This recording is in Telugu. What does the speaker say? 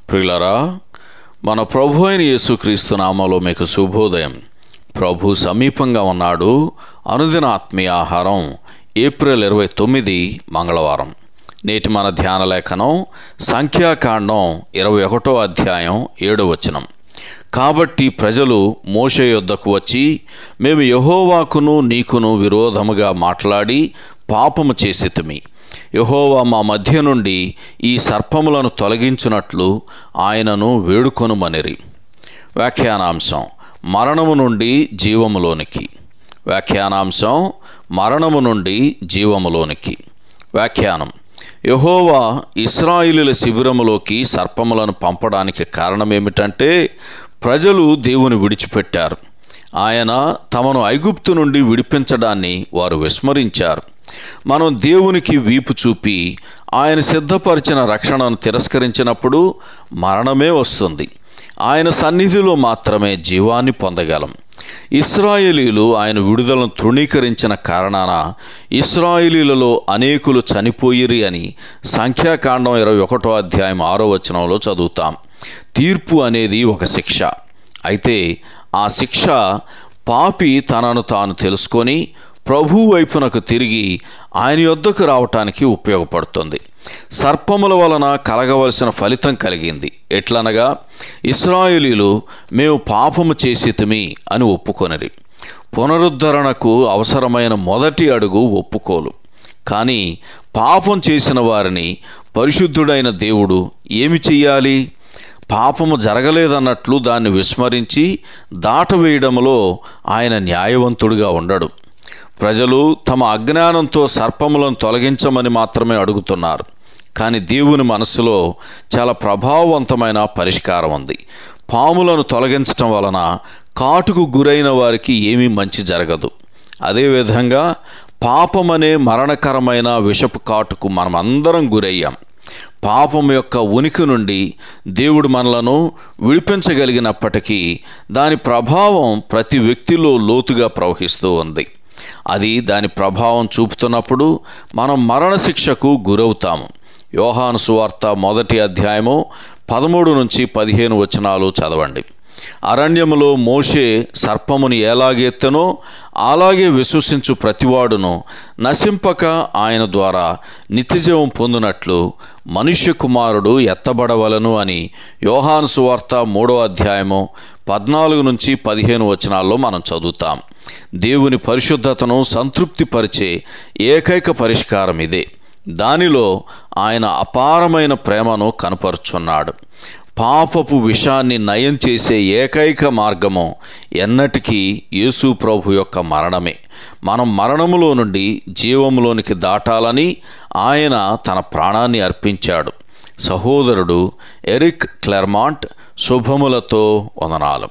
ప్రియులారా, మన ప్రభు అయిన యేసుక్రీస్తు నామములో మీకు శుభోదయం. ప్రభు సమీపంగా ఉన్నాడు. అనుదిన ఆత్మీయ ఆహారం, ఏప్రిల్ 29 మంగళవారం. నేటి మన ధ్యాన లేఖనం సంఖ్యాకాండం 21వ అధ్యాయం 7వ వచనం. కాబట్టి ప్రజలు మోషే యొద్దకు వచ్చి, మేము యెహోవాకును నీకును విరోధముగా మాట్లాడి పాపము చేసితిమి. యెహోవా మా మధ్య నుండి ఈ సర్పములను తొలగించునట్లు ఆయనను వేడుకొనుమనిరి. వ్యాఖ్యానాంశం: మరణము నుండి జీవములోనికి. వ్యాఖ్యానాంశం: మరణము నుండి జీవములోనికి. వ్యాఖ్యానం: యెహోవా ఇశ్రాయేలీయుల శిబిరములోకి సర్పములను పంపడానికి కారణమేమిటంటే, ప్రజలు దేవుని విడిచిపెట్టారు. ఆయన తమను ఐగుప్తు నుండి విడిపించడాన్ని వారు విస్మరించారు. మనం దేవునికి వీపు చూపి ఆయన సిద్ధపరిచిన రక్షణను తిరస్కరించినప్పుడు మరణమే వస్తుంది. ఆయన సన్నిధిలో మాత్రమే జీవాన్ని పొందగలం. ఇశ్రాయేలీయులు ఆయన విడుదలను తృణీకరించిన కారణాన ఇశ్రాయేలీయులలో అనేకులు చనిపోయిరి అని సంఖ్యాకాండం 21వ అధ్యాయం 6వ వచనంలో చదువుతాం. తీర్పు అనేది ఒక శిక్ష. అయితే ఆ శిక్ష పాపి తనను తాను తెలుసుకొని ప్రభు వైపునకు తిరిగి ఆయన యొద్దకు రావటానికి ఉపయోగపడుతుంది. సర్పముల వలన కలగవలసిన ఫలితం కలిగింది. ఎట్లనగా, ఇశ్రాయేలీయులు మేము పాపము చేసితిమి అని ఒప్పుకొనిరి. పునరుద్ధరణకు అవసరమైన మొదటి అడుగు ఒప్పుకోలు. కానీ పాపం చేసిన వారిని పరిశుద్ధుడైన దేవుడు ఏమి చెయ్యాలి? పాపము జరగలేదన్నట్లు దాన్ని విస్మరించి దాటవేయడంలో ఆయన న్యాయవంతుడిగా ఉండడు. ప్రజలు తమ అజ్ఞానంతో సర్పములను తొలగించమని మాత్రమే అడుగుతున్నారు. కానీ దేవుని మనసులో చాలా ప్రభావవంతమైన పరిష్కారం ఉంది. పాములను తొలగించటం వలన కాటుకు గురైన వారికి ఏమీ మంచి జరగదు. అదేవిధంగా పాపమనే మరణకరమైన విషపు కాటుకు మనమందరం గురయ్యాం. పాపం యొక్క ఉనికి నుండి దేవుడు మనలను విడిపించగలిగినప్పటికీ దాని ప్రభావం ప్రతి వ్యక్తిలో లోతుగా ప్రవహిస్తూ ఉంది. అది దాని ప్రభావం చూపుతున్నప్పుడు మనం మరణశిక్షకు గురవుతాము. యోహాను సువార్త 1వ అధ్యాయము 13 నుంచి 15 వచనాలు చదవండి. అరణ్యములో మోషే సర్పముని ఎలాగెత్తెనో అలాగే విశ్వసించు ప్రతివాడును నశింపక ఆయన ద్వారా నిత్యజీవం పొందినట్లు మనుష్య కుమారుడు ఎత్తబడవలను అని యోహాను సువార్త 3వ అధ్యాయము 14 నుంచి 15 వచనాల్లో మనం చదువుతాం. దేవుని పరిశుద్ధతను సంతృప్తిపరిచే ఏకైక పరిష్కారం ఇదే. దానిలో ఆయన అపారమైన ప్రేమను కనపరుచున్నాడు. పాపపు విషాన్ని నయం చేసే ఏకైక మార్గము ఎన్నటికీ యేసు ప్రభు యొక్క మరణమే. మనం మరణములో నుండి జీవములోనికి దాటాలని ఆయన తన ప్రాణాన్ని అర్పించాడు. సహోదరుడు ఎరిక్ క్లెర్మాంట్. శుభములతో వందనాలు.